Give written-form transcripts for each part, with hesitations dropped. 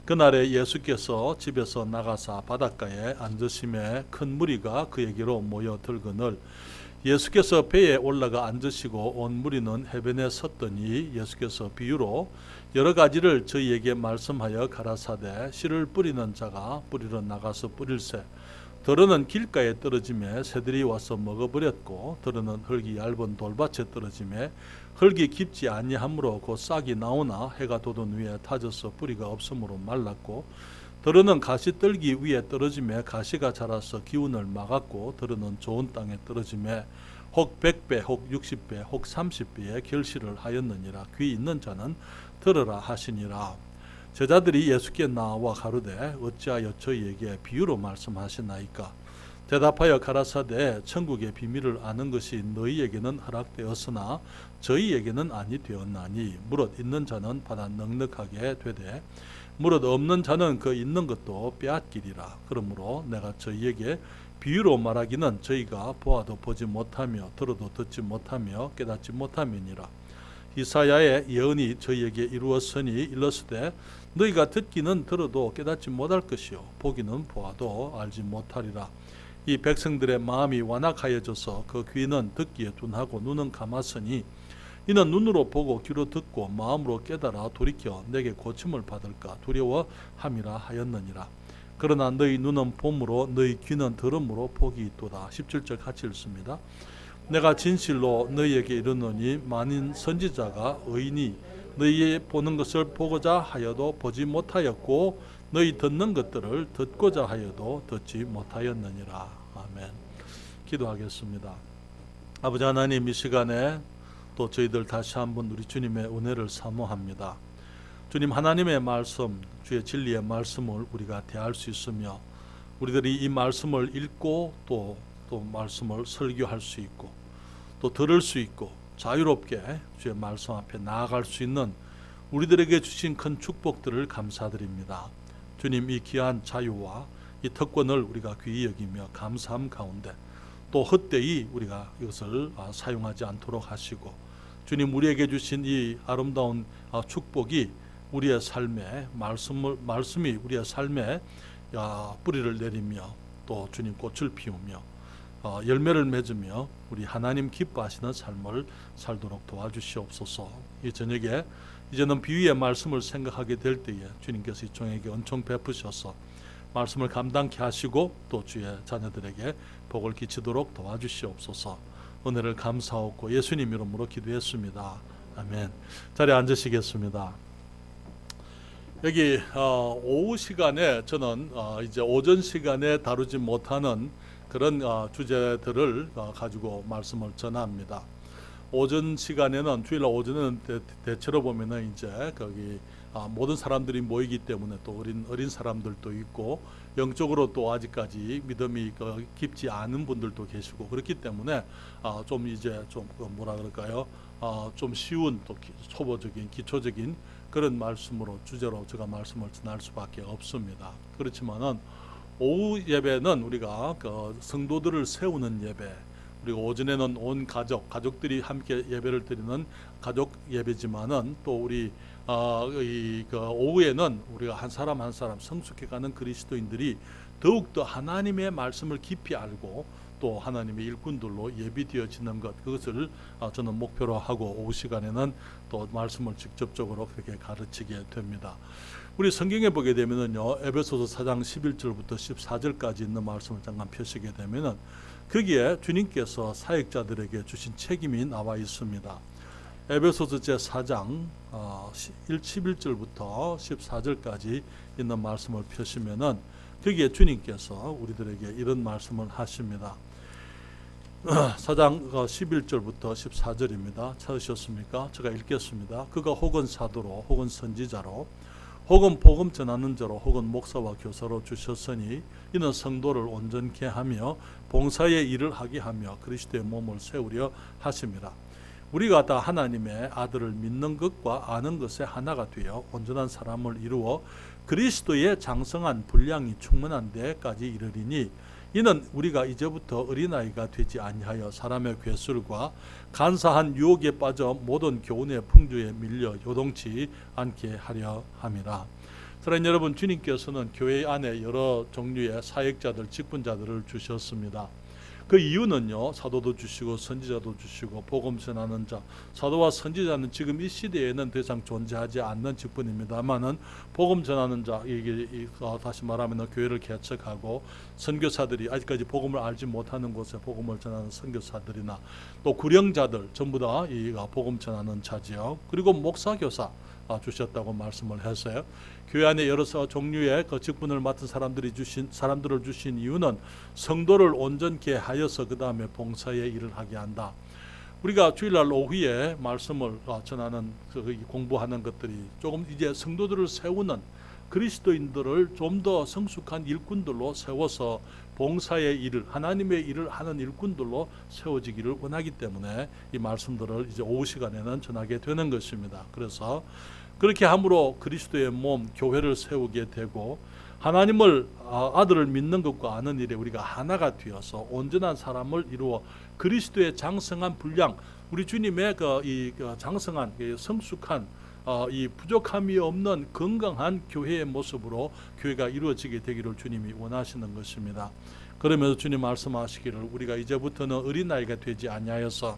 그날에 예수께서 집에서 나가사 바닷가에 앉으심에 큰 무리가 그에게로 모여들거늘 예수께서 배에 올라가 앉으시고 온 무리는 해변에 섰더니 예수께서 비유로 여러 가지를 저희에게 말씀하여 가라사대 씨를 뿌리는 자가 뿌리러 나가서 뿌릴새 더러는 길가에 떨어짐에 새들이 와서 먹어버렸고 더러는 흙이 얇은 돌밭에 떨어짐에 흙이 깊지 아니하므로 곧 싹이 나오나 해가 돋은 위에 타져서 뿌리가 없으므로 말랐고 더러는 가시떨기 위에 떨어짐에 가시가 자라서 기운을 막았고 더러는 좋은 땅에 떨어짐에 혹 100배 혹 60배 혹 30배의 결실을 하였느니라. 귀 있는 자는 들으라 하시니라. 제자들이 예수께 나와 가로되 어찌하여 저희에게 비유로 말씀하시나이까. 대답하여 가라사대 천국의 비밀을 아는 것이 너희에게는 허락되었으나 저희에게는 아니 되었나니 무릇 있는 자는 받아 넉넉하게 되되 무릇 없는 자는 그 있는 것도 빼앗기리라. 그러므로 내가 저희에게 비유로 말하기는 저희가 보아도 보지 못하며 들어도 듣지 못하며 깨닫지 못함이니라. 이사야의 예언이 저희에게 이루었으니 일렀으되 너희가 듣기는 들어도 깨닫지 못할 것이요 보기는 보아도 알지 못하리라. 이 백성들의 마음이 완악하여져서 그 귀는 듣기에 둔하고 눈은 감았으니 이는 눈으로 보고 귀로 듣고 마음으로 깨달아 돌이켜 내게 고침을 받을까 두려워함이라 하였느니라. 그러나 너희 눈은 봄으로 너희 귀는 들음으로 복이 있도다. 17절 같이 읽습니다. 내가 진실로 너희에게 이르노니 많은 선지자가 의인이 너희 보는 것을 보고자 하여도 보지 못하였고 너희 듣는 것들을 듣고자 하여도 듣지 못하였느니라. 아멘. 기도하겠습니다. 아버지 하나님, 이 시간에 또 저희들 다시 한번 우리 주님의 은혜를 사모합니다. 주님, 하나님의 말씀, 주의 진리의 말씀을 우리가 대할 수 있으며 우리들이 이 말씀을 읽고 또 말씀을 설교할 수 있고 또 들을 수 있고 자유롭게 주의 말씀 앞에 나아갈 수 있는 우리들에게 주신 큰 축복들을 감사드립니다. 주님, 이 귀한 자유와 이 특권을 우리가 귀히 여기며 감사함 가운데 또 헛되이 우리가 이것을 사용하지 않도록 하시고 주님, 우리에게 주신 이 아름다운 축복이 우리의 삶에 말씀이 우리의 삶에 뿌리를 내리며 또 주님 꽃을 피우며 열매를 맺으며 우리 하나님 기뻐하시는 삶을 살도록 도와주시옵소서. 이 저녁에 이제는 비유의 말씀을 생각하게 될 때에 주님께서 이 종에게 은총 베푸셔서 말씀을 감당케 하시고 또 주의 자녀들에게 복을 끼치도록 도와주시옵소서. 은혜를 감사하고 예수님 이름으로 기도했습니다. 아멘. 자리에 앉으시겠습니다. 여기 오후 시간에 저는 이제 오전 시간에 다루지 못하는 그런 주제들을 가지고 말씀을 전합니다. 오전 시간에는 주일 오전에는 대체로 보면은 이제 거기 모든 사람들이 모이기 때문에 또 어린 사람들도 있고 영적으로 또 아직까지 믿음이 깊지 않은 분들도 계시고 그렇기 때문에 좀 이제 좀 뭐라 그럴까요? 좀 쉬운 또 초보적인 기초적인 그런 말씀으로 주제로 제가 말씀을 전할 수밖에 없습니다. 그렇지만은 오후 예배는 우리가 그 성도들을 세우는 예배, 그리고 오전에는 온 가족들이 함께 예배를 드리는 가족 예배지만은 또 우리 그 오후에는 우리가 한 사람 한 사람 성숙해가는 그리스도인들이 더욱더 하나님의 말씀을 깊이 알고 또 하나님의 일꾼들로 예비되어지는 것, 그것을 저는 목표로 하고 오후 시간에는 또 말씀을 직접적으로 그렇게 가르치게 됩니다. 우리 성경에 보게 되면은요, 에베소서 4장 11절부터 14절까지 있는 말씀을 잠깐 펴시게 되면은 거기에 주님께서 사역자들에게 주신 책임이 나와 있습니다. 에베소서 제4장 11절부터 14절까지 있는 말씀을 펴시면은 거기에 주님께서 우리들에게 이런 말씀을 하십니다. 4장 11절부터 14절입니다. 찾으셨습니까? 제가 읽겠습니다. 그가 혹은 사도로 혹은 선지자로 혹은 복음 전하는 자로 혹은 목사와 교사로 주셨으니 이는 성도를 온전케 하며 봉사의 일을 하게 하며 그리스도의 몸을 세우려 하심이라. 우리가 다 하나님의 아들을 믿는 것과 아는 것에 하나가 되어 온전한 사람을 이루어 그리스도의 장성한 분량이 충만한 데까지 이르리니 이는 우리가 이제부터 어린아이가 되지 아니하여 사람의 괴술과 간사한 유혹에 빠져 모든 교훈의 풍조에 밀려 요동치 않게 하려 함이라. 사랑하는 여러분, 주님께서는 교회 안에 여러 종류의 사역자들, 직분자들을 주셨습니다. 그 이유는요, 사도도 주시고 선지자도 주시고 복음 전하는 자, 사도와 선지자는 지금 이 시대에는 더 이상 존재하지 않는 직분입니다만은 복음 전하는 자, 이게 다시 말하면 교회를 개척하고 선교사들이 아직까지 복음을 알지 못하는 곳에 복음을 전하는 선교사들이나 또 구령자들 전부 다 이 복음 전하는 자지요. 그리고 목사 교사 주셨다고 말씀을 했어요. 교회 안에 여러 종류의 그 직분을 맡은 사람들을 주신 이유는 성도를 온전케 하여서 그 다음에 봉사의 일을 하게 한다. 우리가 주일날 오후에 말씀을 전하는 공부하는 것들이 조금 이제 성도들을 세우는 그리스도인들을 좀 더 성숙한 일꾼들로 세워서 봉사의 일을, 하나님의 일을 하는 일꾼들로 세워지기를 원하기 때문에 이 말씀들을 이제 오후 시간에는 전하게 되는 것입니다. 그래서 그렇게 함으로 그리스도의 몸 교회를 세우게 되고 하나님을 아들을 믿는 것과 아는 일에 우리가 하나가 되어서 온전한 사람을 이루어 그리스도의 장성한 분량, 우리 주님의 이 장성한 성숙한 이 부족함이 없는 건강한 교회의 모습으로 교회가 이루어지게 되기를 주님이 원하시는 것입니다. 그러면서 주님 말씀하시기를 우리가 이제부터는 어린아이가 되지 아니하여서,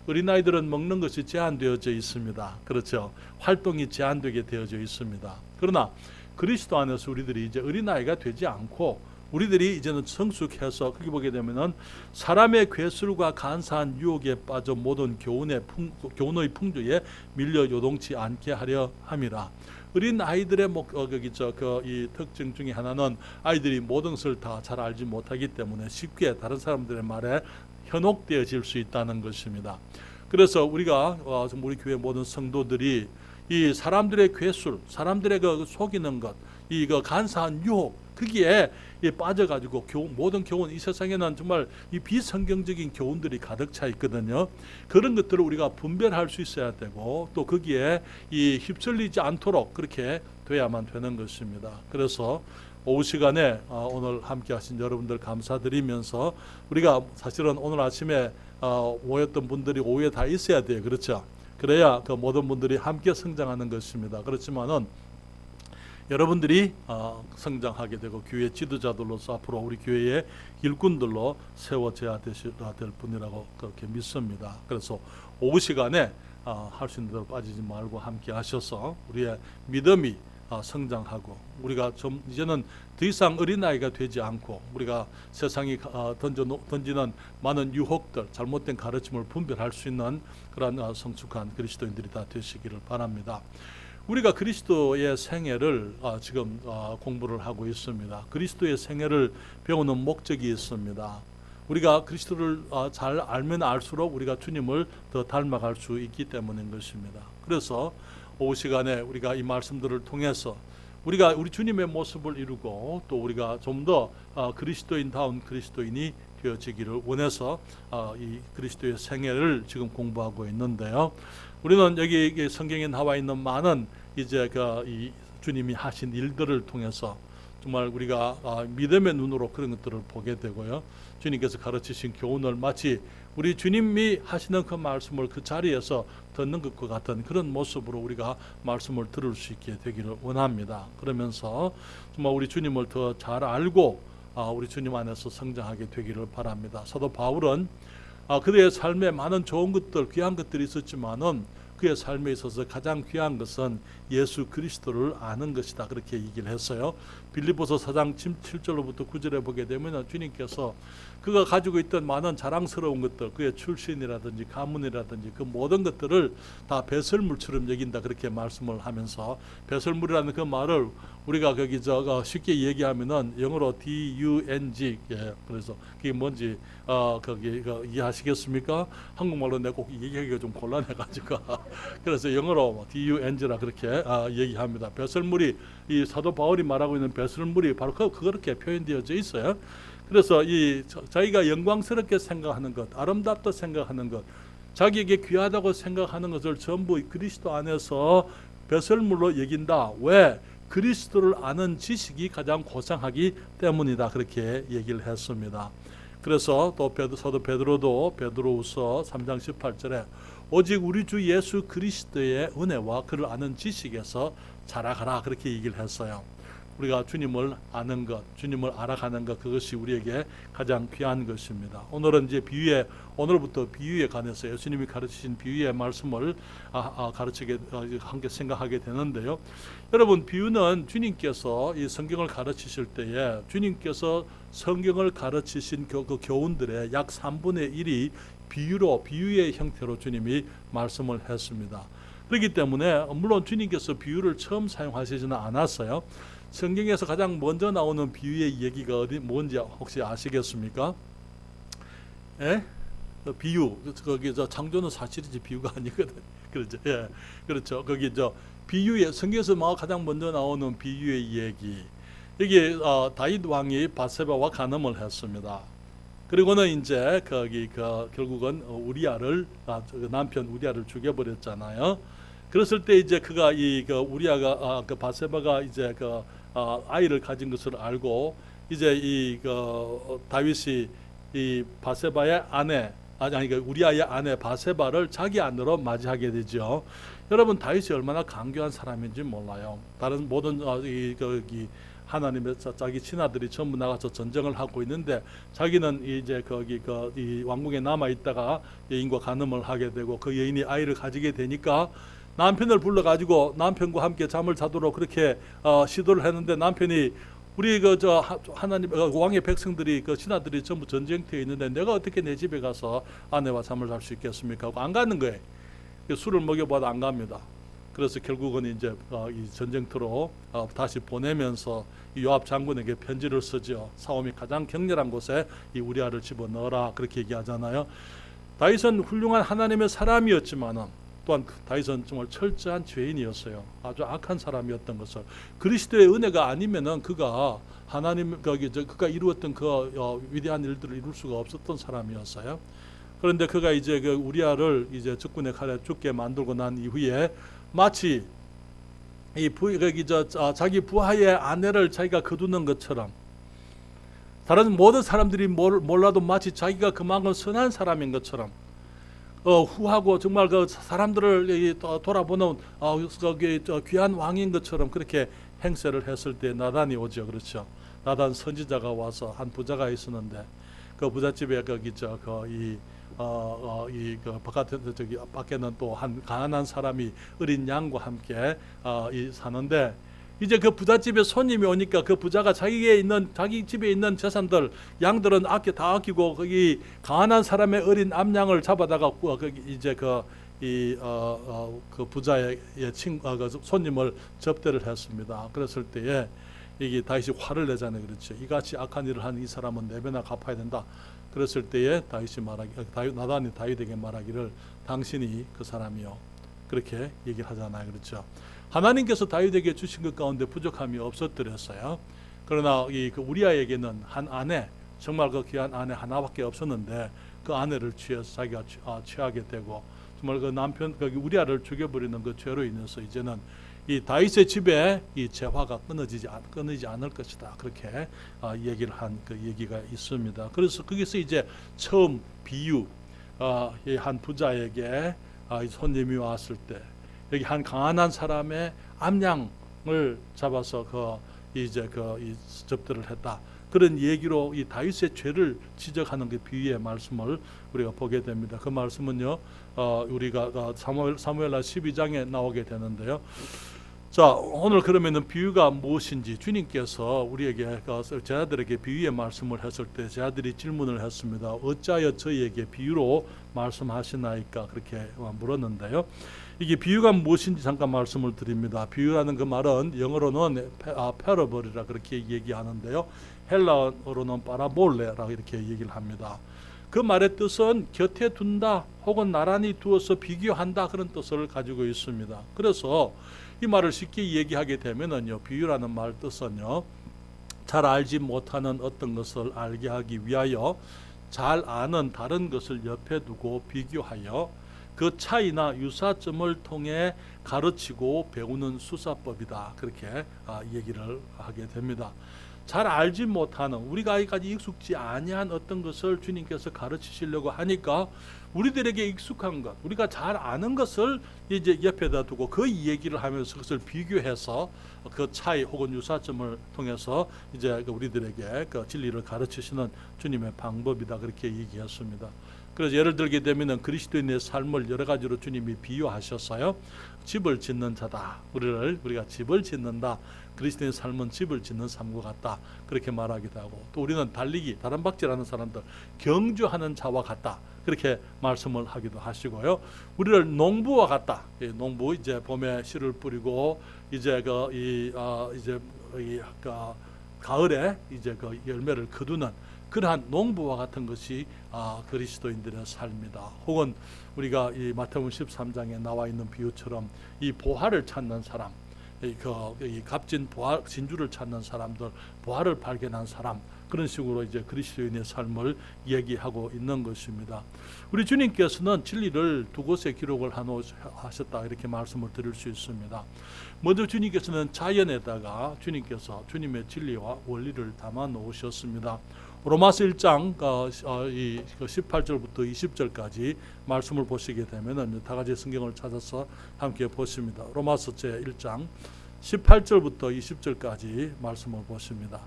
어린아이들은 먹는 것이 제한되어져 있습니다. 그렇죠. 활동이 제한되게 되어져 있습니다. 그러나 그리스도 안에서 우리들이 이제 어린아이가 되지 않고 우리들이 이제는 성숙해서 거기 보게 되면은 사람의 괴술과 간사한 유혹에 빠져 모든 교훈의 풍조에 밀려 요동치 않게 하려 함이라. 어린 아이들의 이 특징 중에 하나는 아이들이 모든 것을 다 잘 알지 못하기 때문에 쉽게 다른 사람들의 말에 현혹되어질 수 있다는 것입니다. 그래서 우리가 우리 교회 모든 성도들이 이 사람들의 괴술, 사람들의 속이는 것, 이 간사한 유혹, 거기에 빠져가지고 모든 교훈, 이 세상에는 정말 이 비성경적인 교훈들이 가득 차 있거든요. 그런 것들을 우리가 분별할 수 있어야 되고 또 거기에 휩쓸리지 않도록 그렇게 돼야만 되는 것입니다. 그래서 오후 시간에 오늘 함께 하신 여러분들 감사드리면서 우리가 사실은 오늘 아침에 모였던 분들이 오후에 다 있어야 돼요. 그렇죠? 그래야 그 모든 분들이 함께 성장하는 것입니다. 그렇지만은 여러분들이 성장하게 되고 교회 지도자들로서 앞으로 우리 교회의 일꾼들로 세워져야 될 분이라고 그렇게 믿습니다. 그래서 오후 시간에 할 수 있는 대로 빠지지 말고 함께 하셔서 우리의 믿음이 성장하고 우리가 좀 이제는 더 이상 어린아이가 되지 않고 우리가 세상이 던지는 많은 유혹들, 잘못된 가르침을 분별할 수 있는 그런 성숙한 그리스도인들이 다 되시기를 바랍니다. 우리가 그리스도의 생애를 지금 공부를 하고 있습니다. 그리스도의 생애를 배우는 목적이 있습니다. 우리가 그리스도를 잘 알면 알수록 우리가 주님을 더 닮아갈 수 있기 때문인 것입니다. 그래서 오후 시간에 우리가 이 말씀들을 통해서 우리가 우리 주님의 모습을 이루고 또 우리가 좀 더 그리스도인다운 그리스도인이 되어지기를 원해서 이 그리스도의 생애를 지금 공부하고 있는데요. 우리는 여기 성경에 나와 있는 많은 이제 이 주님이 하신 일들을 통해서 정말 우리가 믿음의 눈으로 그런 것들을 보게 되고요. 주님께서 가르치신 교훈을 마치 우리 주님이 하시는 그 말씀을 그 자리에서 듣는 것과 같은 그런 모습으로 우리가 말씀을 들을 수 있게 되기를 원합니다. 그러면서 정말 우리 주님을 더 잘 알고 우리 주님 안에서 성장하게 되기를 바랍니다. 사도 바울은 그의 삶에 많은 좋은 것들, 귀한 것들이 있었지만은 그의 삶에 있어서 가장 귀한 것은 예수 그리스도를 아는 것이다. 그렇게 얘기를 했어요. 빌립보서 4장 7절로부터 9절에 보게 되면 주님께서 그가 가지고 있던 많은 자랑스러운 것들, 그의 출신이라든지 가문이라든지 그 모든 것들을 다 배설물처럼 여긴다. 그렇게 말씀을 하면서 배설물이라는 그 말을 우리가 거기 쉽게 얘기하면은 영어로 DUNG, 그래서 그게 뭔지 거기 이해하시겠습니까? 한국말로 내가 꼭 얘기하기가 좀 곤란해가지고 그래서 영어로 DUNG라 그렇게 얘기합니다. 배설물이 이 사도 바울이 말하고 있는 배설물이 바로 그렇게 표현되어져 있어요. 그래서 이 자기가 영광스럽게 생각하는 것, 아름답다 생각하는 것, 자기에게 귀하다고 생각하는 것을 전부 그리스도 안에서 배설물로 여긴다. 왜? 그리스도를 아는 지식이 가장 고상하기 때문이다. 그렇게 얘기를 했습니다. 그래서 또 사도 베드로도 베드로후서 3장 18절에 오직 우리 주 예수 그리스도의 은혜와 그를 아는 지식에서 자라가라 그렇게 얘기를 했어요. 우리가 주님을 아는 것, 주님을 알아가는 것, 그것이 우리에게 가장 귀한 것입니다. 오늘은 이제 오늘부터 비유에 관해서 예수님이 가르치신 비유의 말씀을 가르치게 함께 생각하게 되는데요. 여러분, 비유는 주님께서 이 성경을 가르치실 때에 주님께서 성경을 가르치신 그 교훈들의 약 3분의 1이 비유의 형태로 주님이 말씀을 했습니다. 그렇기 때문에 물론 주님께서 비유를 처음 사용하시지는 않았어요. 성경에서 가장 먼저 나오는 비유의 얘기가 뭔지 혹시 아시겠습니까? 예? 비유, 거기 창조는 사실이지 비유가 아니거든. 그렇죠. 예, 그렇죠. 거기 비유의 성경에서 가장 먼저 나오는 비유의 얘기. 여기 다윗 왕이 밧세바와 간음을 했습니다. 그리고는 이제 결국은 우리아를 남편 우리아를 죽여버렸잖아요. 그랬을 때 이제 그가 우리아가 밧세바가 이제 아이를 가진 것을 알고 이제 다윗이 이 밧세바의 아내 우리아의 아내 밧세바를 자기 아내로 맞이하게 되죠. 여러분, 다윗이 얼마나 강교한 사람인지 몰라요. 다른 모든 하나님의 자기 친아들이 전부 나가서 전쟁을 하고 있는데 자기는 이제 이 왕궁에 남아 있다가 여인과 간음을 하게 되고 그 여인이 아이를 가지게 되니까 남편을 불러가지고 남편과 함께 잠을 자도록 그렇게 시도를 했는데 남편이 우리 하나님 왕의 백성들이 신하들이 전부 전쟁터에 있는데 내가 어떻게 내 집에 가서 아내와 잠을 잘 수 있겠습니까? 하고 안 가는 거예요. 술을 먹여봐도 안 갑니다. 그래서 결국은 이제 이 전쟁터로 다시 보내면서 요압 장군에게 편지를 쓰죠. 싸움이 가장 격렬한 곳에 이 우리아를 집어넣어라 그렇게 얘기하잖아요. 다윗은 훌륭한 하나님의 사람이었지만은 또한 다윗은 정말 철저한 죄인이었어요. 아주 악한 사람이었던 것을 그리스도의 은혜가 아니면은 그가 하나님 그가 이루었던 위대한 일들을 이룰 수가 없었던 사람이었어요. 그런데 그가 이제 우리아를 이제 적군의 칼에 죽게 만들고 난 이후에 마치 자기 부하의 아내를 자기가 거두는 것처럼 다른 모든 사람들이 몰라도 마치 자기가 그만큼 선한 사람인 것처럼 후하고 정말 사람들을 돌아보는 귀한 왕인 것처럼 그렇게 행세를 했을 때 나단이 오죠. 그렇죠. 나단 선지자가 와서 한 부자가 있었는데 그 부잣집에 밖에는 또 한 가난한 사람이 어린 양과 함께 사는데 이제 그 부잣집에 손님이 오니까 그 부자가 자기 집에 있는 재산들 양들은 다 아끼고 거기 가난한 사람의 어린 암양을 잡아다가 그 부자의 손님을 접대를 했습니다. 그랬을 때에 이게 다윗이 화를 내잖아요. 그렇죠. 이같이 악한 일을 한 이 사람은 네 배나 갚아야 된다. 그랬을 때에 나단이 다윗에게 말하기를 당신이 그 사람이요. 그렇게 얘기를 하잖아요. 그렇죠. 하나님께서 다윗에게 주신 것 가운데 부족함이 없었더랬어요. 그러나 우리아에게는 한 아내, 정말 귀한 아내 하나밖에 없었는데 그 아내를 취해서 자기가 취하게 되고 정말 남편 우리아를 죽여버리는 그 죄로 인해서 이제는 이 다윗의 집에 이 재화가 끊이지 않을 것이다. 그렇게 얘기를 한 얘기가 있습니다. 그래서 거기서 이제 처음 비유, 한 부자에게 손님이 왔을 때 여기 한 가난한 사람의 암양을 잡아서 접대를 했다. 그런 얘기로 이 다윗의 죄를 지적하는 그 비유의 말씀을 우리가 보게 됩니다. 그 말씀은요, 우리가 사무엘하 12장에 나오게 되는데요. 자, 오늘 그러면은 비유가 무엇인지 주님께서 우리에게 제자들에게 비유의 말씀을 했을 때 제자들이 질문을 했습니다. 어찌하여 저희에게 비유로 말씀하시나이까 그렇게 물었는데요. 이게 비유가 무엇인지 잠깐 말씀을 드립니다. 비유라는 그 말은 영어로는 패러블이라 그렇게 얘기하는데요. 헬라어로는 파라볼레라 이렇게 얘기를 합니다. 그 말의 뜻은 곁에 둔다 혹은 나란히 두어서 비교한다 그런 뜻을 가지고 있습니다. 그래서 이 말을 쉽게 얘기하게 되면은요, 비유라는 말 뜻은요, 잘 알지 못하는 어떤 것을 알게 하기 위하여 잘 아는 다른 것을 옆에 두고 비교하여 그 차이나 유사점을 통해 가르치고 배우는 수사법이다. 그렇게 얘기를 하게 됩니다. 잘 알지 못하는, 우리가 아직까지 익숙지 아니한 어떤 것을 주님께서 가르치시려고 하니까 우리들에게 익숙한 것, 우리가 잘 아는 것을 이제 옆에다 두고 그 얘기를 하면서 그것을 비교해서 그 차이 혹은 유사점을 통해서 이제 우리들에게 그 진리를 가르치시는 주님의 방법이다, 그렇게 얘기했습니다. 그래서 예를 들게 되면은 그리스도인의 삶을 여러 가지로 주님이 비유하셨어요. 집을 짓는 자다. 우리가 집을 짓는다. 그리스도인의 삶은 집을 짓는 삶과 같다. 그렇게 말하기도 하고, 또 우리는 달리기, 다람박질하는 사람들, 경주하는 자와 같다. 그렇게 말씀을 하기도 하시고요. 우리를 농부와 같다. 농부 이제 봄에 씨를 뿌리고 이제 가을에 이제 그 열매를 거두는 그러한 농부와 같은 것이 그리스도인들의 삶이다. 혹은 우리가 이 마태복음 13장에 나와 있는 비유처럼 이 보화를 찾는 사람, 이 값진 보화 진주를 찾는 사람들, 보화를 발견한 사람, 그런 식으로 이제 그리스도인의 삶을 얘기하고 있는 것입니다. 우리 주님께서는 진리를 두 곳에 기록을 하셨다, 이렇게 말씀을 드릴 수 있습니다. 먼저 주님께서는 자연에다가 주님의 진리와 원리를 담아 놓으셨습니다. 로마서 1장 18절부터 20절까지 말씀을 보시게 되면 다 같이 성경을 찾아서 함께 보십니다. 로마서 제 1장 18절부터 20절까지 말씀을 보십니다.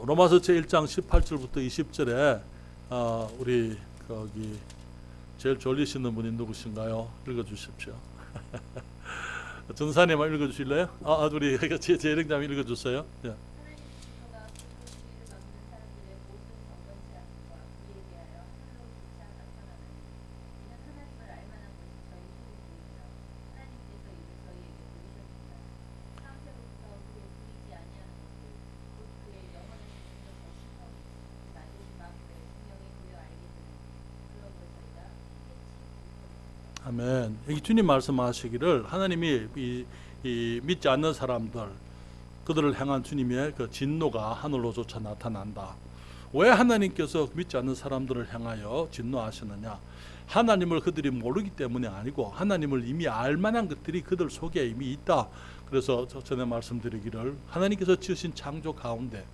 로마서 제 1장 18절부터 20절에 우리 거기 제일 졸리시는 분이 누구신가요? 읽어주십시오. 전사님 읽어주실래요? 우리 재령장님 읽어주세요. 예. 아멘. 여기 주님 말씀하시기를 하나님이 이 믿지 않는 사람들, 그들을 향한 주님의 그 진노가 하늘로조차 나타난다. 왜 하나님께서 믿지 않는 사람들을 향하여 진노하시느냐? 하나님을 그들이 모르기 때문이 아니고 하나님을 이미 알만한 것들이 그들 속에 이미 있다. 그래서 전에 말씀드리기를 하나님께서 지으신 창조 가운데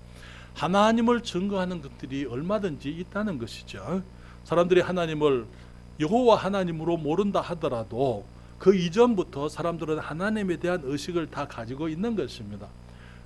하나님을 증거하는 것들이 얼마든지 있다는 것이죠. 사람들이 하나님을 여호와 하나님으로 모른다 하더라도 그 이전부터 사람들은 하나님에 대한 의식을 다 가지고 있는 것입니다.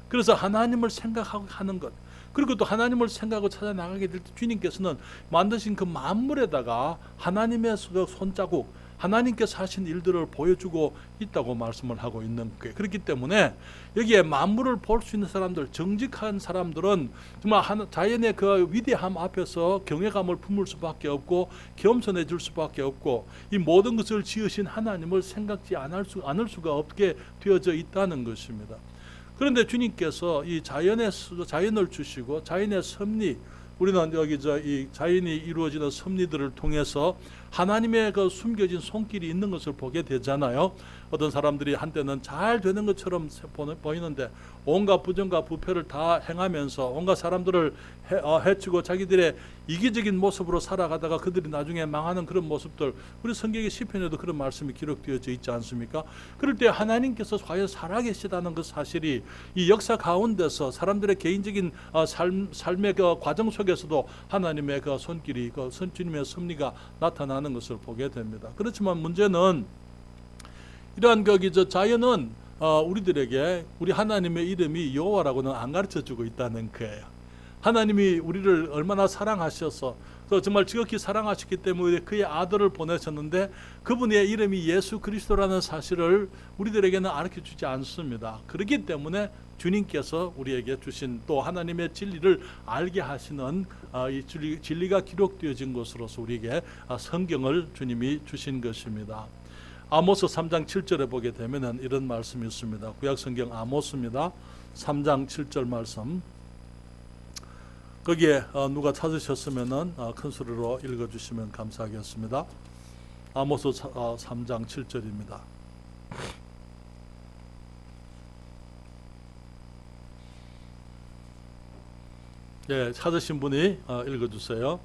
그래서 하나님을 생각하고 하는 것, 그리고 또 하나님을 생각하고 찾아 나가게 될 때 주님께서는 만드신 그 만물에다가 하나님의 손자국, 하나님께서 하신 일들을 보여주고 있다고 말씀을 하고 있는 거예요. 그렇기 때문에 여기에 만물을 볼 수 있는 사람들, 정직한 사람들은 정말 자연의 그 위대함 앞에서 경외감을 품을 수밖에 없고 겸손해질 수밖에 없고 이 모든 것을 지으신 하나님을 생각지 않을 수가 없게 되어져 있다는 것입니다. 그런데 주님께서 이 자연을 주시고 자연의 섭리, 우리는 여기 이 자연이 이루어지는 섭리들을 통해서 하나님의 그 숨겨진 손길이 있는 것을 보게 되잖아요. 어떤 사람들이 한때는 잘 되는 것처럼 보이는데 온갖 부정과 부패를 다 행하면서 온갖 사람들을 해치고 자기들의 이기적인 모습으로 살아가다가 그들이 나중에 망하는 그런 모습들, 우리 성경의 시편에도 그런 말씀이 기록되어져 있지 않습니까? 그럴 때 하나님께서 과연 살아계시다는 그 사실이 이 역사 가운데서 사람들의 개인적인 삶의 그 과정 속에서도 하나님의 그 손길이, 그 주님의 섭리가 나타나는 것을 보게 됩니다. 그렇지만 문제는 이러한 자연은 우리들에게 우리 하나님의 이름이 여호와라고는 안 가르쳐주고 있다는 거예요. 하나님이 우리를 얼마나 사랑하셔서 정말 지극히 사랑하셨기 때문에 그의 아들을 보내셨는데 그분의 이름이 예수 그리스도라는 사실을 우리들에게는 가르쳐주지 않습니다. 그렇기 때문에 주님께서 우리에게 주신 또 하나님의 진리를 알게 하시는 이 진리가 기록되어진 것으로서 우리에게 성경을 주님이 주신 것입니다. 아모스 3장 7절에 보게 되면 이런 말씀이 있습니다. 구약성경 아모스입니다. 3장 7절 말씀. 거기에 누가 찾으셨으면 큰 소리로 읽어주시면 감사하겠습니다. 아모스 3장 7절입니다. 예, 찾으신 분이 읽어주세요.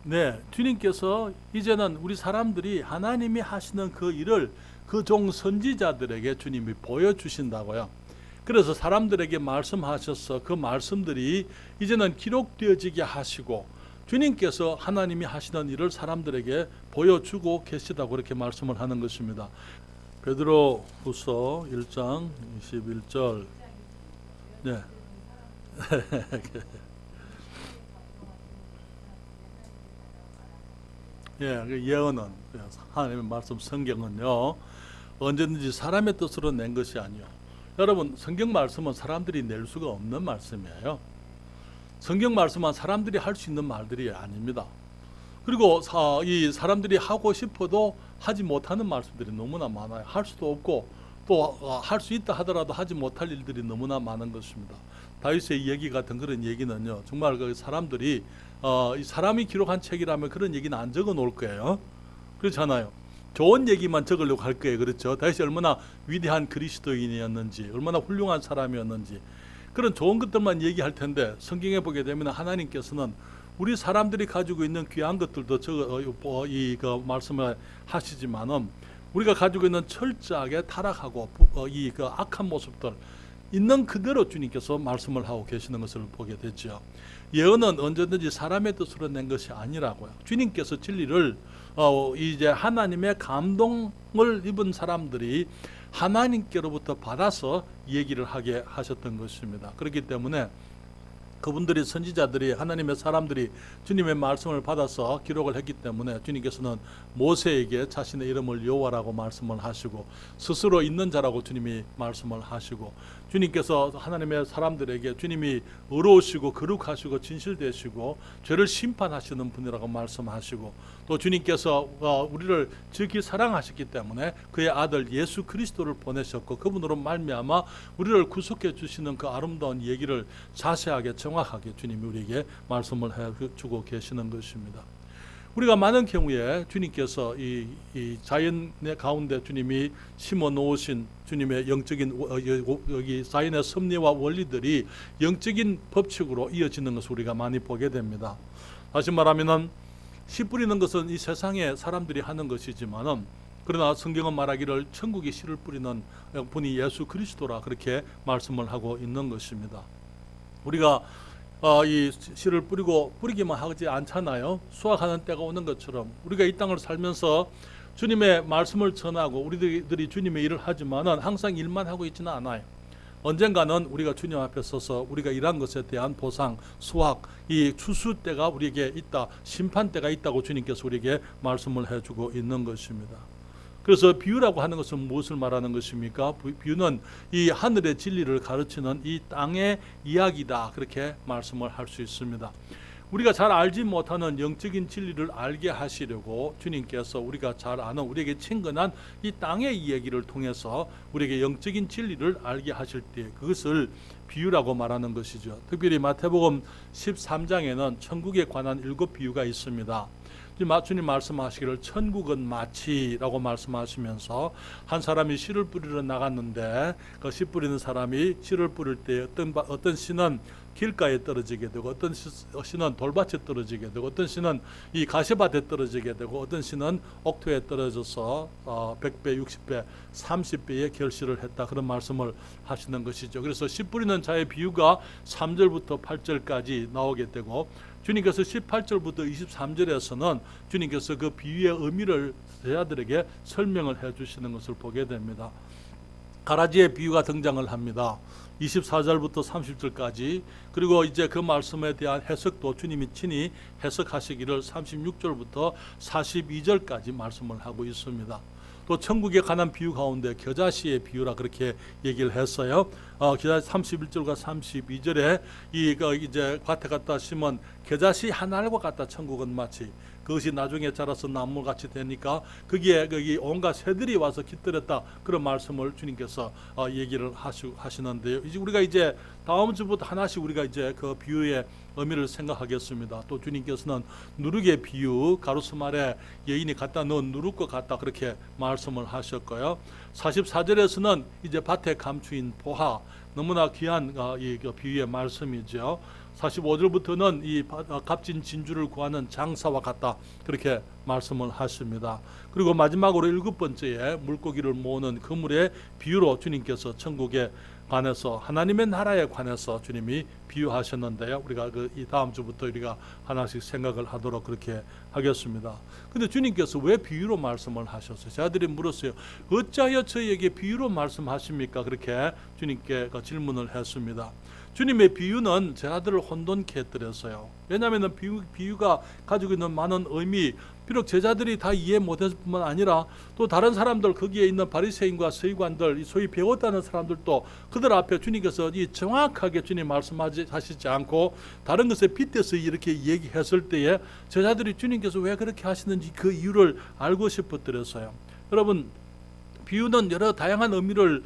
네, 주님께서 이제는 우리 사람들이 하나님이 하시는 그 일을 그 종 선지자들에게 주님이 보여주신다고요. 그래서 사람들에게 말씀하셔서 그 말씀들이 이제는 기록되어지게 하시고 주님께서 하나님이 하시는 일을 사람들에게 보여주고 계시다고 그렇게 말씀을 하는 것입니다. 베드로 후서 1장 21절. 네. 예, 그 예언은 하나님의 말씀 성경은요 언제든지 사람의 뜻으로 낸 것이 아니요. 여러분 성경 말씀은 사람들이 낼 수가 없는 말씀이에요. 성경 말씀은 사람들이 할 수 있는 말들이 아닙니다. 그리고 이 사람들이 하고 싶어도 하지 못하는 말씀들이 너무나 많아요. 할 수도 없고 또 할 수 있다 하더라도 하지 못할 일들이 너무나 많은 것입니다. 다윗의 이야기 같은 그런 얘기는요 정말 그 사람들이 이 사람이 기록한 책이라면 그런 얘기는 안 적어 놓을 거예요. 그렇잖아요. 좋은 얘기만 적으려고 할 거예요. 그렇죠. 다윗이 얼마나 위대한 그리스도인이었는지 얼마나 훌륭한 사람이었는지 그런 좋은 것들만 얘기할 텐데 성경에 보게 되면 하나님께서는 우리 사람들이 가지고 있는 귀한 것들도 그 말씀을 하시지만은 우리가 가지고 있는 철저하게 타락하고 그 악한 모습들 있는 그대로 주님께서 말씀을 하고 계시는 것을 보게 되죠. 예언은 언제든지 사람의 뜻으로 낸 것이 아니라고요. 주님께서 진리를 이제 하나님의 감동을 입은 사람들이 하나님께로부터 받아서 얘기를 하게 하셨던 것입니다. 그렇기 때문에 그분들이 선지자들이 하나님의 사람들이 주님의 말씀을 받아서 기록을 했기 때문에 주님께서는 모세에게 자신의 이름을 여호와라고 말씀을 하시고 스스로 있는 자라고 주님이 말씀을 하시고 주님께서 하나님의 사람들에게 주님이 의로우시고 거룩하시고 진실되시고 죄를 심판하시는 분이라고 말씀하시고 또 주님께서 우리를 지극히 사랑하셨기 때문에 그의 아들 예수 그리스도를 보내셨고 그분으로 말미암아 우리를 구속해 주시는 그 아름다운 얘기를 자세하게 정확하게 주님이 우리에게 말씀을 해주고 계시는 것입니다. 우리가 많은 경우에 주님께서 이 자연의 가운데 주님이 심어 놓으신 주님의 영적인 여기 자연의 섭리와 원리들이 영적인 법칙으로 이어지는 것을 우리가 많이 보게 됩니다. 다시 말하면은 씨 뿌리는 것은 이 세상에 사람들이 하는 것이지만은 그러나 성경은 말하기를 천국에 씨를 뿌리는 분이 예수 그리스도라 그렇게 말씀을 하고 있는 것입니다. 우리가 이 씨를 뿌리기만 하지 않잖아요. 수확하는 때가 오는 것처럼 우리가 이 땅을 살면서 주님의 말씀을 전하고 우리들이 주님의 일을 하지만은 항상 일만 하고 있지는 않아요. 언젠가는 우리가 주님 앞에 서서 우리가 일한 것에 대한 보상, 수확, 이 추수 때가 우리에게 있다, 심판 때가 있다고 주님께서 우리에게 말씀을 해주고 있는 것입니다. 그래서 비유라고 하는 것은 무엇을 말하는 것입니까? 비유는 이 하늘의 진리를 가르치는 이 땅의 이야기다 그렇게 말씀을 할 수 있습니다. 우리가 잘 알지 못하는 영적인 진리를 알게 하시려고 주님께서 우리가 잘 아는 우리에게 친근한 이 땅의 이야기를 통해서 우리에게 영적인 진리를 알게 하실 때 그것을 비유라고 말하는 것이죠. 특별히 마태복음 13장에는 천국에 관한 7 비유가 있습니다. 주님 말씀하시기를 천국은 마치라고 말씀하시면서 한 사람이 씨를 뿌리러 나갔는데 그 씨 뿌리는 사람이 씨를 뿌릴 때 어떤 씨는 길가에 떨어지게 되고 어떤 씨는 돌밭에 떨어지게 되고 어떤 씨는 이 가시밭에 떨어지게 되고 어떤 씨는 옥토에 떨어져서 100배, 60배, 30배의 결실을 했다 그런 말씀을 하시는 것이죠. 그래서 씨 뿌리는 자의 비유가 3절부터 8절까지 나오게 되고 주님께서 18절부터 23절에서는 주님께서 그 비유의 의미를 제자들에게 설명을 해주시는 것을 보게 됩니다. 가라지의 비유가 등장을 합니다. 24절부터 30절까지 그리고 이제 그 말씀에 대한 해석도 주님이 친히 해석하시기를 36절부터 42절까지 말씀을 하고 있습니다. 또 천국에 관한 비유 가운데 겨자씨의 비유라 그렇게 얘기를 했어요. 겨자씨 31절과 32절에 이제 밭에 갖다 심은 겨자씨 한 알과 같다 천국은 마치 그것이 나중에 자라서 나무같이 되니까 거기에 온갖 새들이 와서 깃들었다 그런 말씀을 주님께서 얘기를 하시는데요. 이제 우리가 이제 다음 주부터 하나씩 우리가 이제 그 비유의 의미를 생각하겠습니다. 또 주님께서는 누룩의 비유 가로수말에 여인이 갖다 넣은 누룩과 같다 그렇게 말씀을 하셨고요. 44절에서는 이제 밭에 감추인 보화 너무나 귀한 이 비유의 말씀이죠. 45절부터는 이 값진 진주를 구하는 장사와 같다, 그렇게 말씀을 하십니다. 그리고 마지막으로 7번째에 물고기를 모으는 그물의 비유로 주님께서 천국에 관해서, 하나님의 나라에 관해서 주님이 비유하셨는데요. 우리가 이 다음 주부터 우리가 하나씩 생각을 하도록 그렇게 하겠습니다. 근데 주님께서 왜 비유로 말씀을 하셨어요? 제자들이 물었어요. 어찌하여 저희에게 비유로 말씀하십니까? 그렇게 주님께 질문을 했습니다. 주님의 비유는 제자들을 혼돈케 했더랬어요. 왜냐하면 비유가 가지고 있는 많은 의미, 비록 제자들이 다 이해 못했을 뿐만 아니라 또 다른 사람들, 거기에 있는 바리새인과 서기관들, 소위 배웠다는 사람들도 그들 앞에 주님께서 이 정확하게 주님 말씀하시지 않고 다른 것에 빗대서 이렇게 얘기했을 때에 제자들이 주님께서 왜 그렇게 하시는지 그 이유를 알고 싶었더랬어요. 여러분, 비유는 여러 다양한 의미를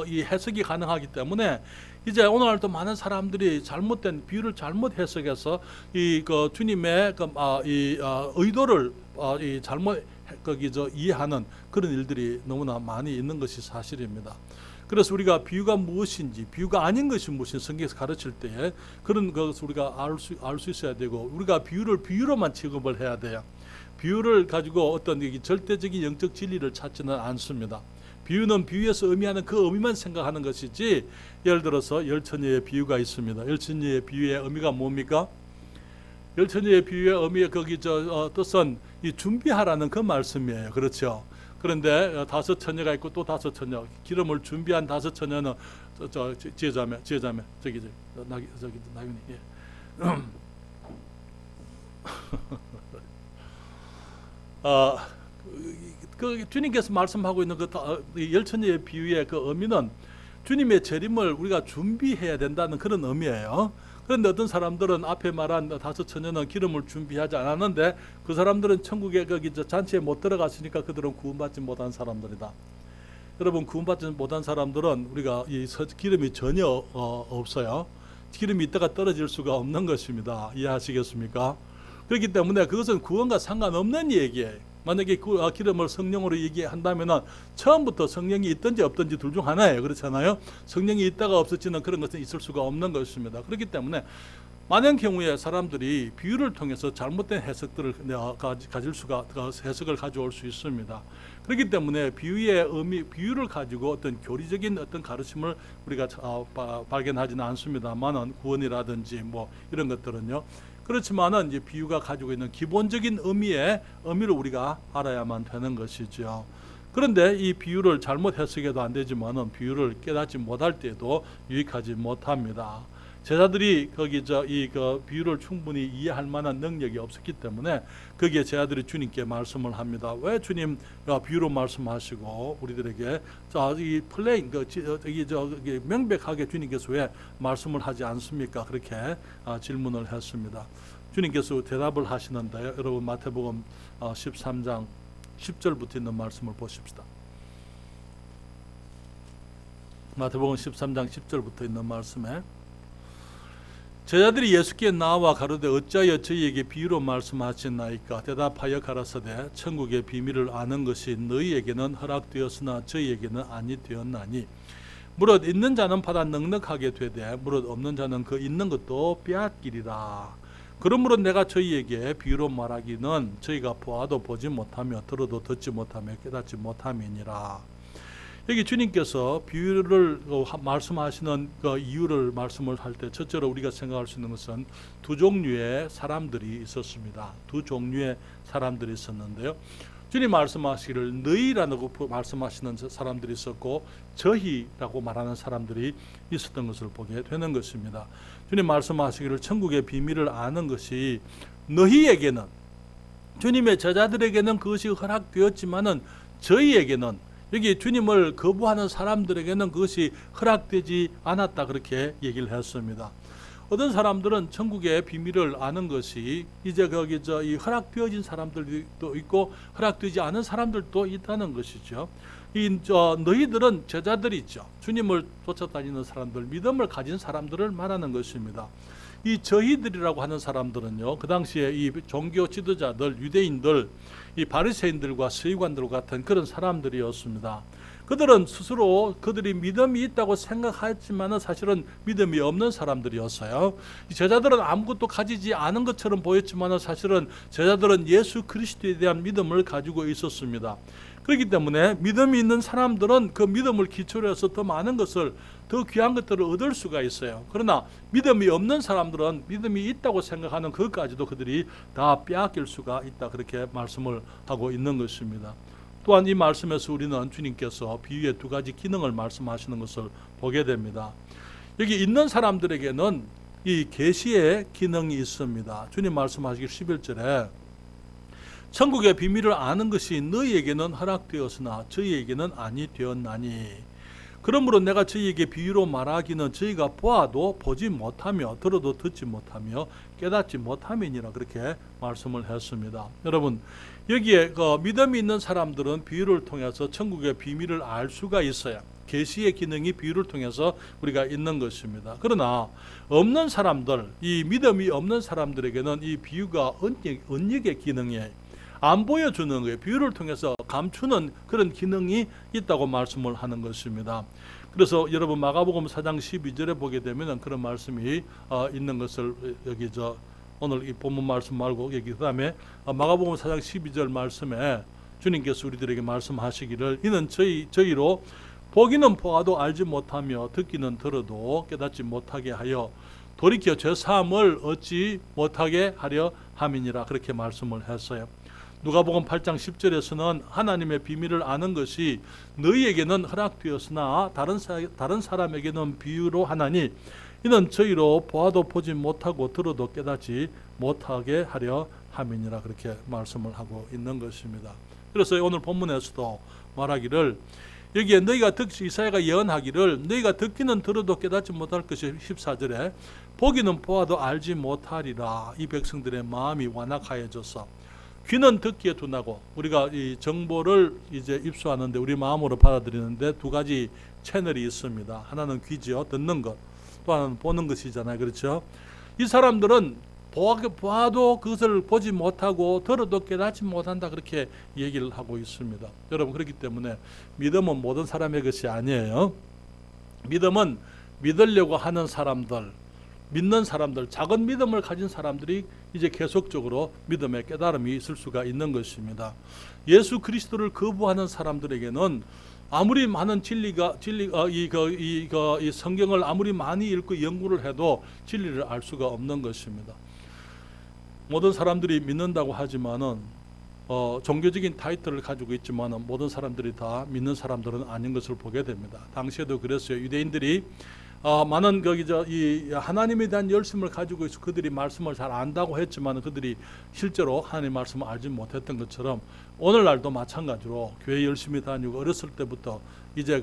이 해석이 가능하기 때문에 이제 오늘도 많은 사람들이 잘못된 비유를 잘못 해석해서 주님의 의도를 잘못 이해하는 그런 일들이 너무나 많이 있는 것이 사실입니다. 그래서 우리가 비유가 무엇인지, 비유가 아닌 것이 무엇인지 성경에서 가르칠 때에 그런 것을 우리가 알 수 있어야 되고, 우리가 비유를 비유로만 취급을 해야 돼요. 비유를 가지고 어떤 절대적인 영적 진리를 찾지는 않습니다. 비유는 비유에서 의미하는 그 의미만 생각하는 것이지, 예를 들어서 열처녀의 비유가 있습니다. 열처녀의 비유의 의미가 뭡니까? 열처녀의 비유의 의미의 뜻은 이 준비하라는 그 말씀이에요. 그렇죠? 그런데 5 처녀가 있고 또 5 처녀, 기름을 준비한 5 처녀는 지혜자매 나윤이 주님께서 말씀하고 있는 열처녀의 비유의 그 의미는 주님의 재림을 우리가 준비해야 된다는 그런 의미예요. 그런데 어떤 사람들은 앞에 말한 5 처녀는 기름을 준비하지 않았는데 그 사람들은 천국에 잔치에 못 들어갔으니까 그들은 구원받지 못한 사람들이다. 여러분, 구원받지 못한 사람들은 우리가 기름이 전혀 없어요. 기름이 있다가 떨어질 수가 없는 것입니다. 이해하시겠습니까? 그렇기 때문에 그것은 구원과 상관없는 얘기예요. 만약에 기름을 성령으로 얘기한다면 처음부터 성령이 있든지 없든지 둘 중 하나예요. 그렇잖아요. 성령이 있다가 없어지는 그런 것은 있을 수가 없는 것입니다. 그렇기 때문에 많은 경우에 사람들이 비유를 통해서 잘못된 해석들을 가질 수가, 해석을 가져올 수 있습니다. 그렇기 때문에 비유의 의미, 비유를 가지고 어떤 교리적인 어떤 가르침을 우리가 발견하지는 않습니다만은, 구원이라든지 뭐 이런 것들은요. 그렇지만은 이제 비유가 가지고 있는 기본적인 의미를 우리가 알아야만 되는 것이죠. 그런데 이 비유를 잘못 해석해도 안 되지만은 비유를 깨닫지 못할 때도 유익하지 못합니다. 제자들이 비유를 충분히 이해할 만한 능력이 없었기 때문에 거기에 제자들이 주님께 말씀을 합니다. 왜 주님 비유로 말씀하시고 우리들에게 이 플레인 명백하게 주님께서 왜 말씀을 하지 않습니까? 그렇게 질문을 했습니다. 주님께서 대답을 하시는데요. 여러분, 마태복음 13장 10절부터 있는 말씀을 보십시다. 마태복음 13장 10절부터 있는 말씀에 제자들이 예수께 나와 가로되 어찌하여 저희에게 비유로 말씀하셨나이까? 대답하여 가라사대 천국의 비밀을 아는 것이 너희에게는 허락되었으나 저희에게는 아니되었나니 무릇 있는 자는 받아 넉넉하게 되되 무릇 없는 자는 그 있는 것도 빼앗기리라. 그러므로 내가 저희에게 비유로 말하기는 저희가 보아도 보지 못하며 들어도 듣지 못하며 깨닫지 못함이니라. 여기 주님께서 비유를 말씀하시는 이유를 말씀을 할 때 첫째로 우리가 생각할 수 있는 것은 두 종류의 사람들이 있었습니다. 두 종류의 사람들이 있었는데요. 주님 말씀하시기를 너희라고 말씀하시는 사람들이 있었고 저희라고 말하는 사람들이 있었던 것을 보게 되는 것입니다. 주님 말씀하시기를 천국의 비밀을 아는 것이 너희에게는, 주님의 제자들에게는 그것이 허락되었지만은 저희에게는, 여기 주님을 거부하는 사람들에게는 그것이 허락되지 않았다, 그렇게 얘기를 했습니다. 어떤 사람들은 천국의 비밀을 아는 것이 이제 이 허락되어진 사람들도 있고 허락되지 않은 사람들도 있다는 것이죠. 너희들은 제자들이죠. 주님을 쫓아다니는 사람들, 믿음을 가진 사람들을 말하는 것입니다. 이 저희들이라고 하는 사람들은요, 그 당시에 이 종교 지도자들, 유대인들, 이 바리새인들과 서기관들 같은 그런 사람들이었습니다. 그들은 스스로 그들이 믿음이 있다고 생각했지만 사실은 믿음이 없는 사람들이었어요. 제자들은 아무것도 가지지 않은 것처럼 보였지만 사실은 제자들은 예수 그리스도에 대한 믿음을 가지고 있었습니다. 그렇기 때문에 믿음이 있는 사람들은 그 믿음을 기초로 해서 더 많은 것을, 더 귀한 것들을 얻을 수가 있어요. 그러나 믿음이 없는 사람들은 믿음이 있다고 생각하는 그것까지도 그들이 다 빼앗길 수가 있다, 그렇게 말씀을 하고 있는 것입니다. 또한 이 말씀에서 우리는 주님께서 비유의 두 가지 기능을 말씀하시는 것을 보게 됩니다. 여기 있는 사람들에게는 이 계시의 기능이 있습니다. 주님 말씀하시기 11절에 천국의 비밀을 아는 것이 너희에게는 허락되었으나 저희에게는 아니 되었나니 그러므로 내가 저희에게 비유로 말하기는 저희가 보아도 보지 못하며 들어도 듣지 못하며 깨닫지 못함이니라, 그렇게 말씀을 했습니다. 여러분, 여기에 믿음이 있는 사람들은 비유를 통해서 천국의 비밀을 알 수가 있어요. 계시의 기능이 비유를 통해서 우리가 있는 것입니다. 그러나 없는 사람들, 이 믿음이 없는 사람들에게는 이 비유가 언역의 기능이에요. 안 보여주는 거예요. 비유를 통해서 감추는 그런 기능이 있다고 말씀을 하는 것입니다. 그래서 여러분 마가복음 4장 12절에 보게 되면 그런 말씀이 있는 것을 여기 오늘 이 본문 말씀 말고 여기 그다음에 마가복음 4장 12절 말씀에 주님께서 우리들에게 말씀하시기를 이는 저희로 보기는 보아도 알지 못하며 듣기는 들어도 깨닫지 못하게 하여 돌이켜 죄 사함을 얻지 못하게 하려 함이니라, 그렇게 말씀을 했어요. 누가복음 8장 10절에서는 하나님의 비밀을 아는 것이 너희에게는 허락되었으나 다른 사람에게는 비유로 하나니 이는 저희로 보아도 보지 못하고 들어도 깨닫지 못하게 하려 함이니라, 그렇게 말씀을 하고 있는 것입니다. 그래서 오늘 본문에서도 말하기를 여기에 너희가 이사야가 예언하기를 너희가 듣기는 들어도 깨닫지 못할 것이 14절에 보기는 보아도 알지 못하리라. 이 백성들의 마음이 완악하여져서 귀는 듣기에 둔하고, 우리가 이 정보를 이제 입수하는데 우리 마음으로 받아들이는데 두 가지 채널이 있습니다. 하나는 귀지요, 듣는 것. 또 하나는 보는 것이잖아요. 그렇죠? 이 사람들은 보아도 그것을 보지 못하고 들어도 깨닫지 못한다, 그렇게 얘기를 하고 있습니다. 여러분, 그렇기 때문에 믿음은 모든 사람의 것이 아니에요. 믿음은 믿으려고 하는 사람들, 믿는 사람들, 작은 믿음을 가진 사람들이 이제 계속적으로 믿음의 깨달음이 있을 수가 있는 것입니다. 예수 그리스도를 거부하는 사람들에게는 아무리 많은 이 성경을 아무리 많이 읽고 연구를 해도 진리를 알 수가 없는 것입니다. 모든 사람들이 믿는다고 하지만은 종교적인 타이틀을 가지고 있지만은 모든 사람들이 다 믿는 사람들은 아닌 것을 보게 됩니다. 당시에도 그랬어요. 유대인들이 많은 이 하나님에 대한 열심을 가지고 있어 그들이 말씀을 잘 안다고 했지만 그들이 실제로 하나님 말씀을 알지 못했던 것처럼 오늘날도 마찬가지로 교회 열심히 다니고 어렸을 때부터 이제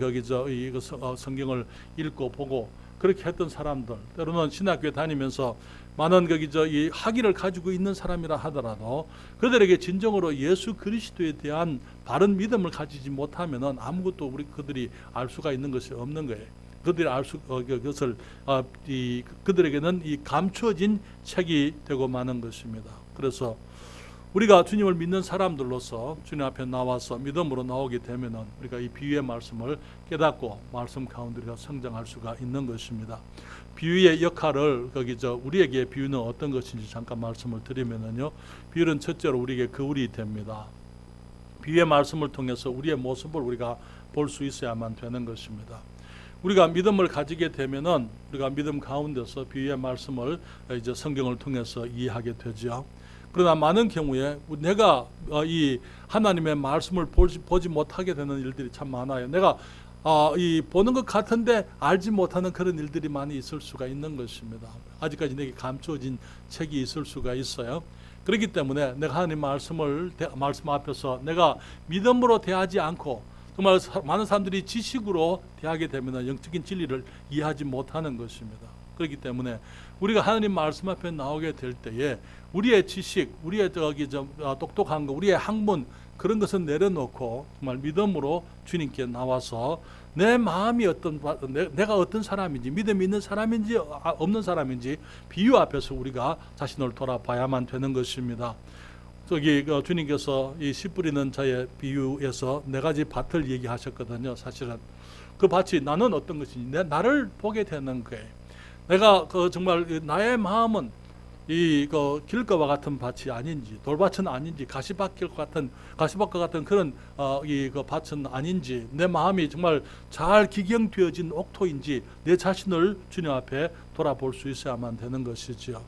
성경을 읽고 보고 그렇게 했던 사람들, 때로는 신학교에 다니면서 많은 이 학위를 가지고 있는 사람이라 하더라도 그들에게 진정으로 예수 그리스도에 대한 바른 믿음을 가지지 못하면은 아무것도 그들이 알 수가 있는 것이 없는 거예요. 그들이 그것을 그들에게는 이 감추어진 책이 되고 마는 것입니다. 그래서 우리가 주님을 믿는 사람들로서 주님 앞에 나와서 믿음으로 나오게 되면은 우리가 이 비유의 말씀을 깨닫고 말씀 가운데 우리가 성장할 수가 있는 것입니다. 비유의 역할을 우리에게 비유는 어떤 것인지 잠깐 말씀을 드리면은요, 비유는 첫째로 우리에게 거울이 됩니다. 비유의 말씀을 통해서 우리의 모습을 우리가 볼 수 있어야만 되는 것입니다. 우리가 믿음을 가지게 되면은 우리가 믿음 가운데서 비유의 말씀을 이제 성경을 통해서 이해하게 되죠. 그러나 많은 경우에 내가 이 하나님의 말씀을 보지 못하게 되는 일들이 참 많아요. 내가 이 보는 것 같은데 알지 못하는 그런 일들이 많이 있을 수가 있는 것입니다. 아직까지 내게 감추어진 책이 있을 수가 있어요. 그렇기 때문에 내가 하나님 말씀 앞에서 내가 믿음으로 대하지 않고 정말 많은 사람들이 지식으로 대하게 되면 영적인 진리를 이해하지 못하는 것입니다. 그렇기 때문에 우리가 하나님 말씀 앞에 나오게 될 때에 우리의 지식, 우리의 똑똑한 거, 우리의 학문 그런 것은 내려놓고 정말 믿음으로 주님께 나와서 내 마음이 내가 어떤 사람인지, 믿음이 있는 사람인지 없는 사람인지 비유 앞에서 우리가 자신을 돌아봐야만 되는 것입니다. 주님께서 이 씨 뿌리는 자의 비유에서 네 가지 밭을 얘기하셨거든요. 사실은 그 밭이 나는 어떤 것인지 나를 보게 되는 거예요. 내가 정말 나의 마음은 이 길가와 같은 밭이 아닌지, 돌밭은 아닌지, 가시밭과 같은 그런 이 밭은 아닌지, 내 마음이 정말 잘 기경되어진 옥토인지 내 자신을 주님 앞에 돌아볼 수 있어야만 되는 것이지요.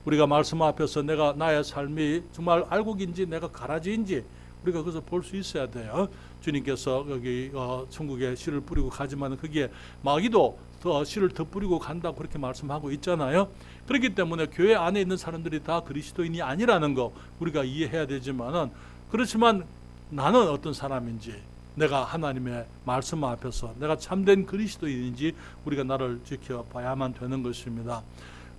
우리가 말씀 앞에서 내가 나의 삶이 정말 알곡인지 내가 가라지인지 우리가 그것을 볼 수 있어야 돼요. 주님께서 여기 천국에 씨를 뿌리고 가지만 거기에 마귀도 더 씨를 더 뿌리고 간다고 그렇게 말씀하고 있잖아요. 그렇기 때문에 교회 안에 있는 사람들이 다 그리스도인이 아니라는 거 우리가 이해해야 되지만은, 그렇지만 나는 어떤 사람인지, 내가 하나님의 말씀 앞에서 내가 참된 그리스도인인지 우리가 나를 지켜봐야만 되는 것입니다.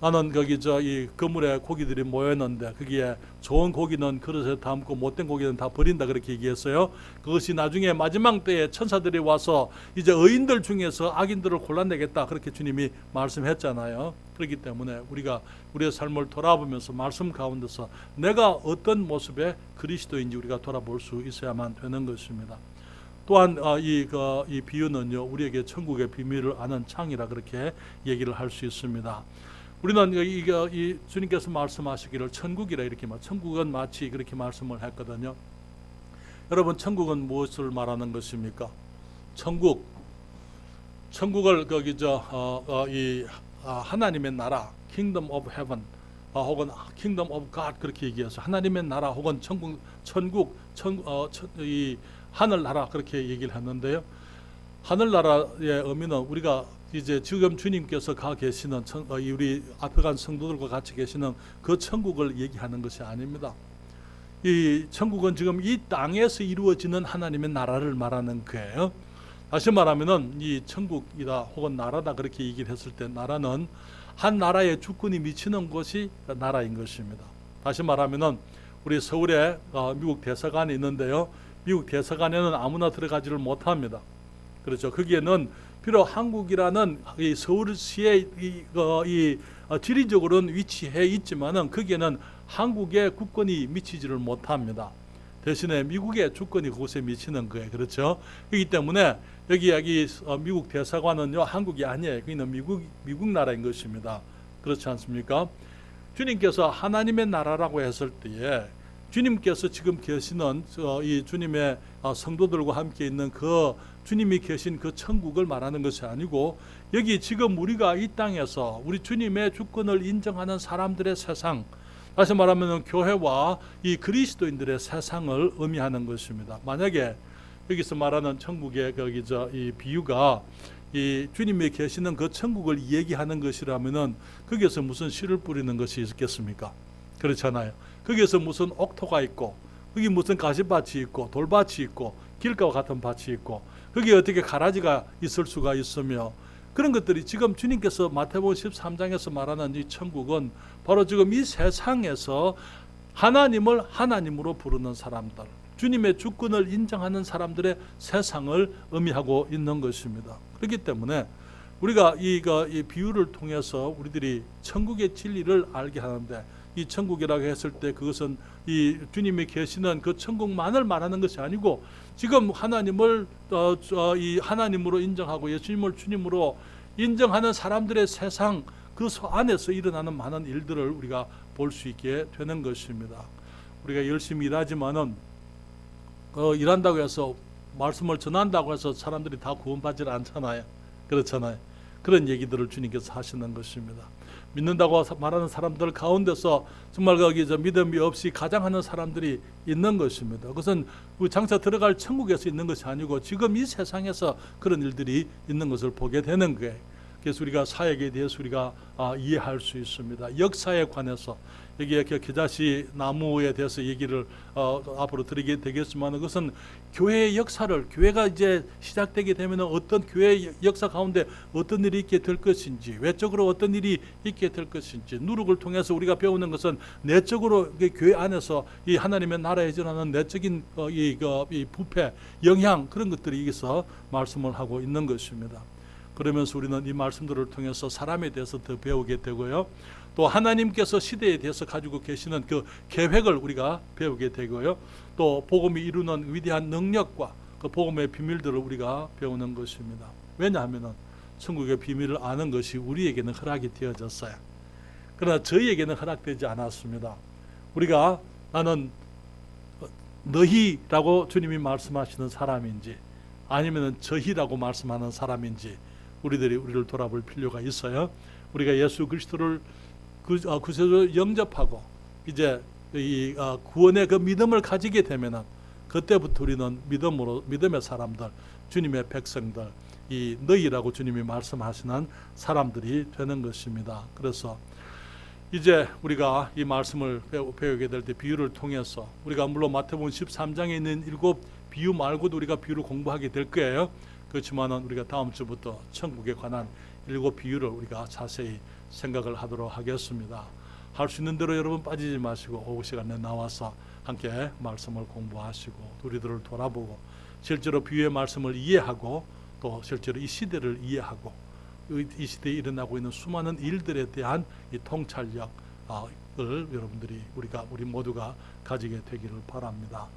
나는 거기 이 그물에 고기들이 모였는데 거기에 좋은 고기는 그릇에 담고 못된 고기는 다 버린다 그렇게 얘기했어요. 그것이 나중에 마지막 때에 천사들이 와서 이제 의인들 중에서 악인들을 골라내겠다 그렇게 주님이 말씀했잖아요. 그렇기 때문에 우리가 우리의 삶을 돌아보면서 말씀 가운데서 내가 어떤 모습의 그리스도인지 우리가 돌아볼 수 있어야만 되는 것입니다. 또한 이 비유는요, 우리에게 천국의 비밀을 아는 창이라 그렇게 얘기를 할 수 있습니다. 우리는 이 주님께서 말씀하시기를 천국이라 이렇게 천국은 마치 그렇게 말씀을 했거든요. 여러분, 천국은 무엇을 말하는 것입니까? 천국을 거기 이 하나님의 나라, Kingdom of Heaven 혹은 Kingdom of God 그렇게 얘기해서 하나님의 나라 혹은 이 하늘나라 그렇게 얘기를 했는데요. 하늘나라의 의미는 우리가 이제 지금 주님께서 가 계시는 우리 앞에 간 성도들과 같이 계시는 그 천국을 얘기하는 것이 아닙니다. 이 천국은 지금 이 땅에서 이루어지는 하나님의 나라를 말하는 거예요. 다시 말하면은 이 천국이다 혹은 나라다 그렇게 얘기를 했을 때 나라는 한 나라의 주권이 미치는 것이 나라인 것입니다. 다시 말하면은 우리 서울에 미국 대사관이 있는데요. 미국 대사관에는 아무나 들어가지를 못합니다. 그렇죠. 거기에는 비록 한국이라는 이 서울시에 지리적으로는 위치해 있지만은 거기에는 한국의 국권이 미치지를 못합니다. 대신에 미국의 주권이 그곳에 미치는 거예요. 그렇죠. 그렇기 때문에 여기 미국 대사관은요 한국이 아니에요. 그는 미국 나라인 것입니다. 그렇지 않습니까? 주님께서 하나님의 나라라고 했을 때에 주님께서 지금 계시는 이 주님의 성도들과 함께 있는 그 주님이 계신 그 천국을 말하는 것이 아니고, 여기 지금 우리가 이 땅에서 우리 주님의 주권을 인정하는 사람들의 세상, 다시 말하면 교회와 이 그리스도인들의 세상을 의미하는 것입니다. 만약에 여기서 말하는 천국의 이 비유가 이 주님이 계시는 그 천국을 얘기하는 것이라면은 거기에서 무슨 씨를 뿌리는 것이 있겠습니까? 그렇잖아요. 거기에서 무슨 옥토가 있고, 거기 무슨 가시밭이 있고, 돌밭이 있고, 길가와 같은 밭이 있고, 거기에 어떻게 가라지가 있을 수가 있으며, 그런 것들이 지금 주님께서 마태복음 13장에서 말하는 이 천국은 바로 지금 이 세상에서 하나님을 하나님으로 부르는 사람들, 주님의 주권을 인정하는 사람들의 세상을 의미하고 있는 것입니다. 그렇기 때문에 우리가 이 비유를 통해서 우리들이 천국의 진리를 알게 하는데, 이 천국이라고 했을 때 그것은 이 주님이 계시는 그 천국만을 말하는 것이 아니고, 지금 하나님을 이 하나님으로 인정하고 예수님을 주님으로 인정하는 사람들의 세상, 그 안에서 일어나는 많은 일들을 우리가 볼 수 있게 되는 것입니다. 우리가 열심히 일하지만은 일한다고 해서 말씀을 전한다고 해서 사람들이 다 구원받지 않잖아요. 그렇잖아요. 그런 얘기들을 주님께서 하시는 것입니다. 믿는다고 말하는 사람들 가운데서 정말 거기 믿음이 없이 가장하는 사람들이 있는 것입니다. 그것은 장차 들어갈 천국에서 있는 것이 아니고 지금 이 세상에서 그런 일들이 있는 것을 보게 되는 거예요. 그래서 우리가 사역에 대해서 우리가 이해할 수 있습니다. 역사에 관해서 여기에 겨자씨 나무에 대해서 얘기를 앞으로 드리게 되겠지만, 그것은 교회의 역사를, 교회가 이제 시작되게 되면 어떤 교회의 역사 가운데 어떤 일이 있게 될 것인지, 외적으로 어떤 일이 있게 될 것인지, 누룩을 통해서 우리가 배우는 것은 내적으로 교회 안에서 이 하나님의 나라에 전하는 내적인 이 부패, 영향, 그런 것들이 여기서 말씀을 하고 있는 것입니다. 그러면서 우리는 이 말씀들을 통해서 사람에 대해서 더 배우게 되고요. 또 하나님께서 시대에 대해서 가지고 계시는 그 계획을 우리가 배우게 되고요. 또 복음이 이루는 위대한 능력과 그 복음의 비밀들을 우리가 배우는 것입니다. 왜냐하면 천국의 비밀을 아는 것이 우리에게는 허락이 되어졌어요. 그러나 저희에게는 허락되지 않았습니다. 우리가 나는 너희라고 주님이 말씀하시는 사람인지 아니면 저희라고 말씀하는 사람인지 우리를 돌아볼 필요가 있어요. 우리가 예수 그리스도를 구세주로 영접하고 이제 이 구원의 그 믿음을 가지게 되면은 그때부터 우리는 믿음의 사람들, 주님의 백성들, 이 너희라고 주님이 말씀하시는 사람들이 되는 것입니다. 그래서 이제 우리가 이 말씀을 배우게 될 때 비유를 통해서 우리가 물론 마태복음 13장에 있는 7 비유 말고도 우리가 비유를 공부하게 될 거예요. 그렇지만은 우리가 다음 주부터 천국에 관한 7 비유를 우리가 자세히 생각을 하도록 하겠습니다. 할 수 있는 대로 여러분 빠지지 마시고 오후 시간에 나와서 함께 말씀을 공부하시고 우리들을 돌아보고 실제로 비유의 말씀을 이해하고 또 실제로 이 시대를 이해하고 이 시대에 일어나고 있는 수많은 일들에 대한 이 통찰력을 여러분들이 우리 모두가 가지게 되기를 바랍니다.